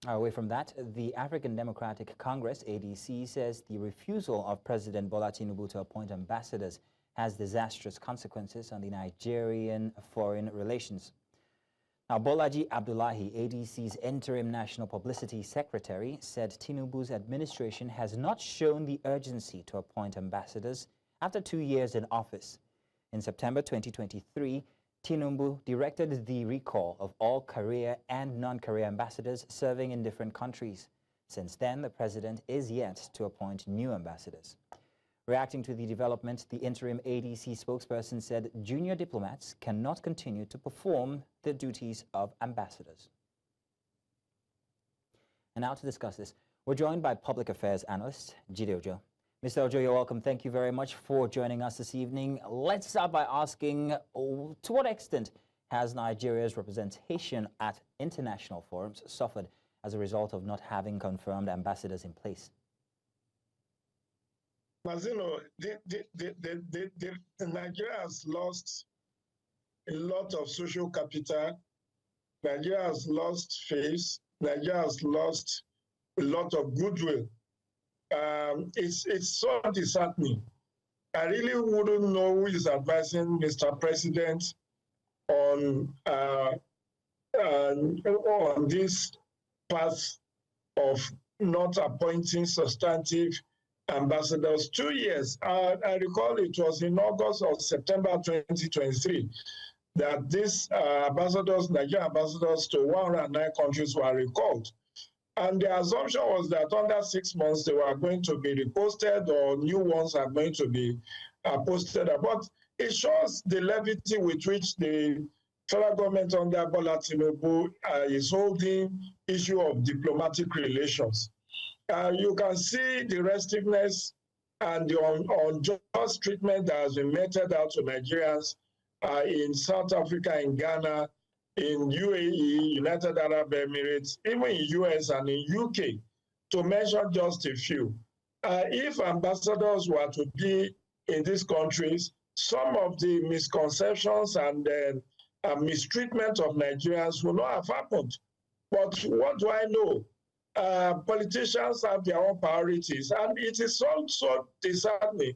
Away from that, the African Democratic Congress, ADC, says the refusal of President Bola Tinubu to appoint ambassadors has disastrous consequences on the Nigerian foreign relations. Now, Bolaji Abdullahi, ADC's interim national publicity secretary, said Tinubu's administration has not shown the urgency to appoint ambassadors after 2 years in office. In September 2023, Tinubu directed the recall of all career and non-career ambassadors serving in different countries. Since then, the president is yet to appoint new ambassadors. Reacting to the development, the interim ADC spokesperson said junior diplomats cannot continue to perform the duties of ambassadors. And now to discuss this, we're joined by Public Affairs Analyst Jide Ojo. Mr. Ojo, you're welcome. Thank you very much for joining us this evening. Let's start by asking, to what extent has Nigeria's representation at international forums suffered as a result of not having confirmed ambassadors in place? Mazino, Nigeria has lost a lot of social capital. Nigeria has lost face. Nigeria has lost a lot of goodwill. It's so disheartening. I really wouldn't know who is advising Mr. President on this path of not appointing substantive ambassadors. 2 years. I recall it was in August or September 2023 that these ambassadors, Nigerian ambassadors to 109 countries were recalled. And the assumption was that under 6 months they were going to be reposted or new ones are going to be posted. But it shows the levity with which the federal government under Bola Tinubu is holding issue of diplomatic relations. You can see the restiveness and the unjust treatment that has been meted out to Nigerians in South Africa, in Ghana, in UAE, United Arab Emirates, even in US and in UK, to mention just a few. If ambassadors were to be in these countries, some of the misconceptions and mistreatment of Nigerians will not have happened. But what do I know? Politicians have their own priorities, and it is so disheartening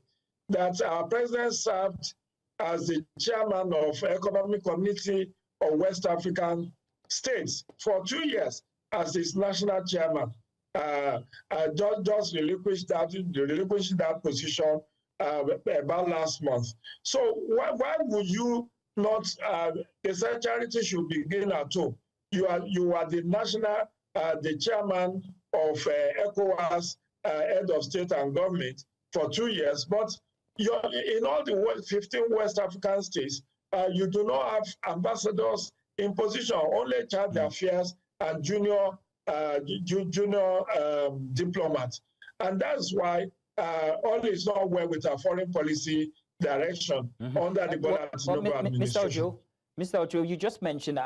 that our president served as the chairman of Economic Community of West African States for 2 years as his national chairman. Just relinquished that position about last month. So why would you not? The secretary should begin at home. You are the national, the chairman of ECOWAS, head of state and government for 2 years, but in all the 15 West African states, you do not have ambassadors in position, only child affairs and junior diplomats. And that's why all is not well with our foreign policy direction under the Bola Tinubu administration. Mr. Ojo, you just mentioned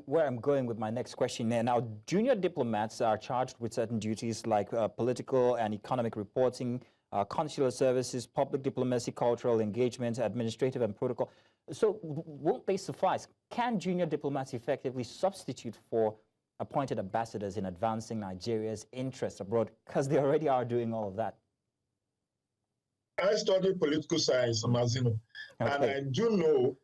where I'm going with my next question there. Now, junior diplomats are charged with certain duties like political and economic reporting, consular services, public diplomacy, cultural engagement, administrative and protocol. So won't they suffice? Can junior diplomats effectively substitute for appointed ambassadors in advancing Nigeria's interests abroad? Because they already are doing all of that. I study political science, Mazino, and I do know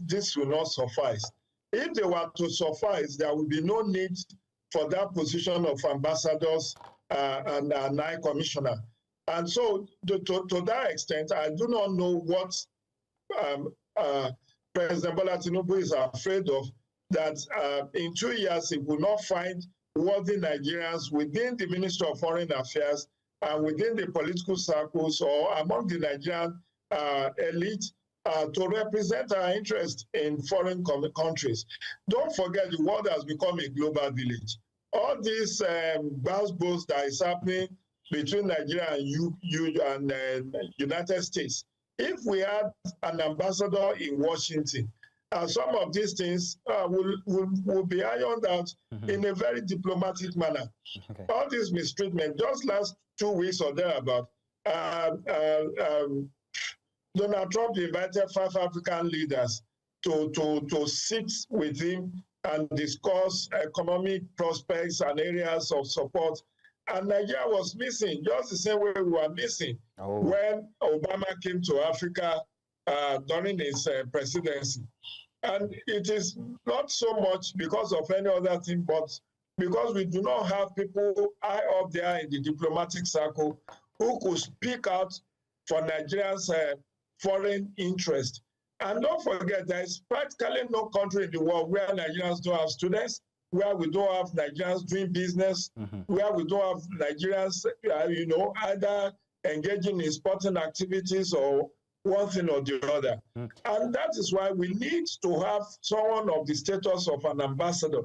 this will not suffice. If they were to suffice, there will be no need for that position of ambassadors and high commissioner. And so to that extent, I do not know what President Bola Tinubu is afraid of, that in 2 years he will not find worthy Nigerians within the Ministry of Foreign Affairs and within the political circles or among the Nigerian elite to represent our interest in foreign countries. Don't forget, the world has become a global village. All these buzz that is happening between Nigeria and United States. If we had an ambassador in Washington, some of these things will be ironed out in a very diplomatic manner. Okay. All this mistreatment, just last 2 weeks or thereabout, Donald Trump invited 5 African leaders to sit with him and discuss economic prospects and areas of support. And Nigeria was missing, just the same way we were missing when Obama came to Africa during his presidency. And it is not so much because of any other thing, but because we do not have people high up there in the diplomatic circle who could speak out for Nigeria's foreign interest. And don't forget, there is practically no country in the world where Nigerians don't have students, where we don't have Nigerians doing business, where we don't have Nigerians, either engaging in sporting activities or one thing or the other. And that is why we need to have someone of the status of an ambassador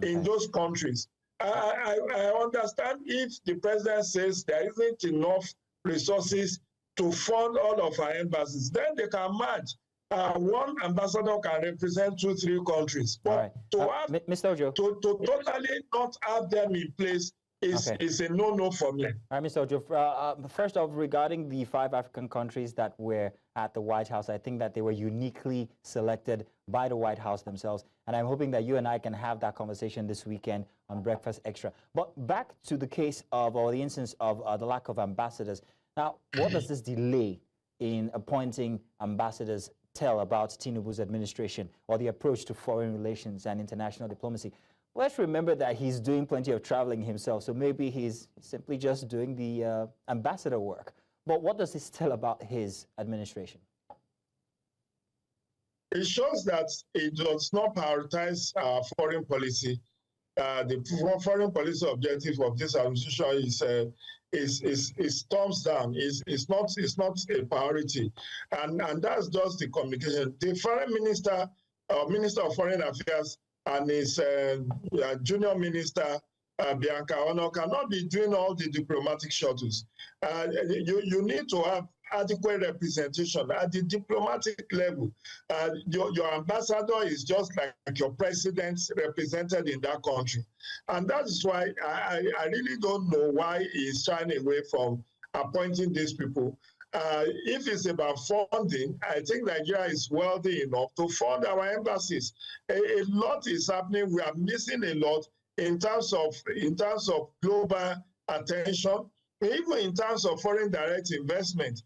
in those countries. I understand if the president says there isn't enough resources to fund all of our embassies, then they can merge. One ambassador can represent 2-3 countries. But to have, Mr. Ojo, to totally not have them in place is a no-no for me. All right, Mr. Ojo, first off, regarding the 5 African countries that were at the White House, I think that they were uniquely selected by the White House themselves, and I'm hoping that you and I can have that conversation this weekend on Breakfast Extra. But back to the case of, or the instance of the lack of ambassadors. Now, what does this delay in appointing ambassadors tell about Tinubu's administration or the approach to foreign relations and international diplomacy? Let's remember that he's doing plenty of traveling himself, so maybe he's simply just doing the ambassador work. But what does this tell about his administration? It shows that it does not prioritize foreign policy. The foreign policy objective of this administration is thumbs down. It's not a priority, and that's just the communication. The foreign minister, Minister of Foreign Affairs, and his junior minister, Bianca Ono, cannot be doing all the diplomatic shuttles. You need to have adequate representation at the diplomatic level. Your ambassador is just like your president represented in that country. And that is why I really don't know why he's shying away from appointing these people. If it's about funding, I think Nigeria is wealthy enough to fund our embassies. A lot is happening. We are missing a lot in terms of global attention, even in terms of foreign direct investment.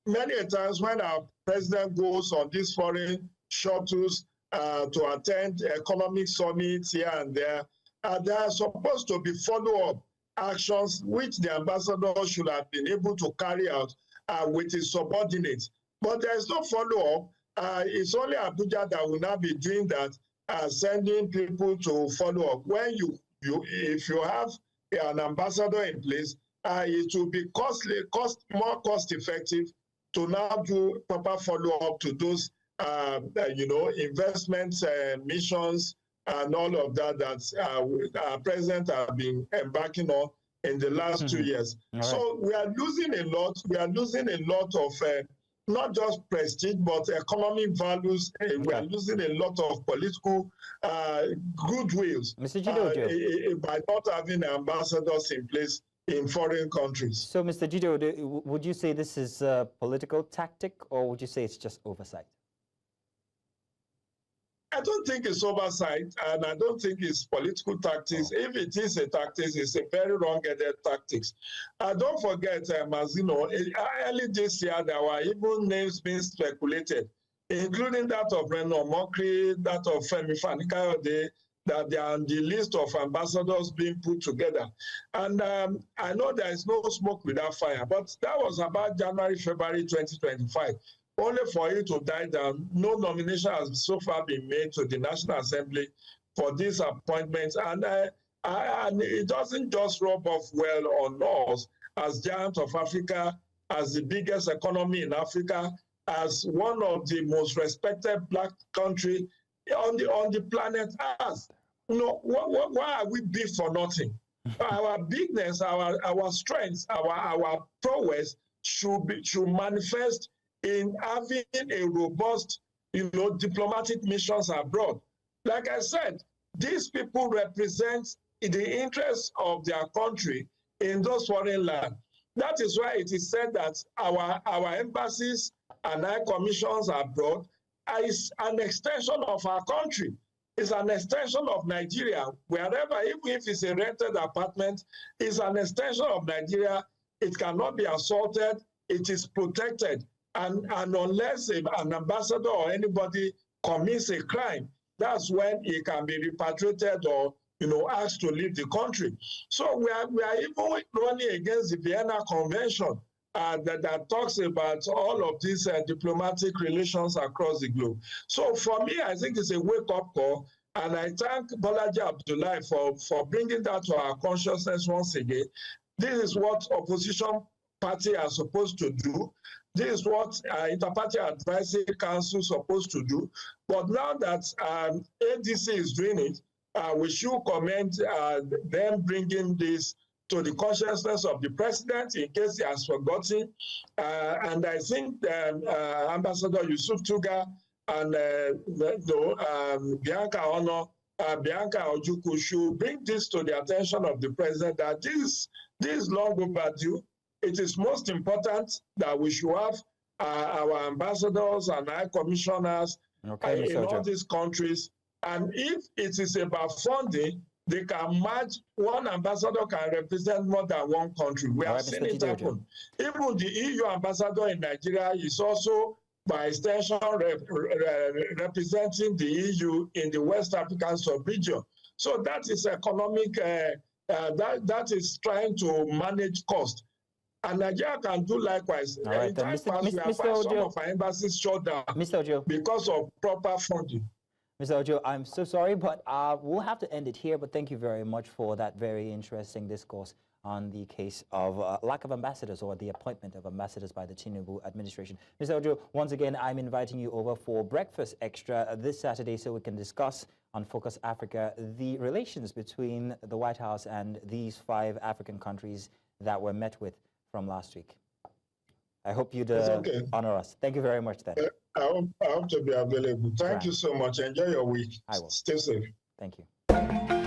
Many times when our president goes on these foreign shuttles to attend economic summits here and there are supposed to be follow-up actions which the ambassador should have been able to carry out with his subordinates. But there is no follow-up. It's only Abuja that will now be doing that, sending people to follow up. When if you have an ambassador in place, it will be more cost effective to now do proper follow-up to those investment missions and all of that our president have been embarking on in the last 2 years. Right. So we are losing a lot. We are losing a lot of not just prestige, but economic values. We are losing a lot of political goodwills by not having ambassadors in place in foreign countries. So, Mr. Jide Ojo, would you say this is a political tactic, or would you say it's just oversight? I don't think it's oversight, and I don't think it's political tactics. If it is a tactics, it's a very wrong-headed tactics. Don't forget, Mazino, early this year, there were even names being speculated, including that of Reno Mokri, that of Femi Fani-Kayode, that they are on the list of ambassadors being put together. And I know there is no smoke without fire, but that was about January, February 2025. Only for it to die down. No nomination has so far been made to the National Assembly for these appointments. And it doesn't just rub off well on us as giant of Africa, as the biggest economy in Africa, as one of the most respected black country on the planet Earth. Why are we big for nothing? Our bigness, our strength, our prowess should manifest in having a robust, diplomatic missions abroad. Like I said, these people represent the interests of their country in those foreign lands. That is why it is said that our embassies and high commissions abroad is an extension of our country. is an extension of Nigeria. Wherever, even if it's a rented apartment, it's an extension of Nigeria. It cannot be assaulted. It is protected. And unless an ambassador or anybody commits a crime, that's when he can be repatriated or asked to leave the country. So we are even running against the Vienna Convention that talks about all of these diplomatic relations across the globe. So for me, I think it's a wake-up call, and I thank Bolaji Abdullahi for bringing that to our consciousness once again. This is what opposition party are supposed to do. This is what Interparty Advisory Council is supposed to do. But now that ADC is doing it, we should commend them bringing this to the consciousness of the president in case he has forgotten. And I think Ambassador Yusuf Tuga and Bianca Ojukwu should bring this to the attention of the president, that this is long overdue. It is most important that we should have our ambassadors and high commissioners in all these countries. And if it is about funding, they can match, one ambassador can represent more than one country. We have seen it happen. Even the EU ambassador in Nigeria is also, by extension, representing the EU in the West African sub-region. So that is economic, that is trying to manage cost. And Nigeria can do likewise. All right, Mr. Ojo, some of our embassies shut down because of proper funding. Mr. Ojo, I'm so sorry, but we'll have to end it here. But thank you very much for that very interesting discourse on the case of lack of ambassadors, or the appointment of ambassadors by the Tinubu administration. Mr. Ojo, once again, I'm inviting you over for breakfast extra this Saturday so we can discuss on Focus Africa the relations between the White House and these 5 African countries that were met with from last week. I hope you'd honor us. Thank you very much then. I hope to be available. Thank you so much. Enjoy your week. I will. Stay safe. Thank you.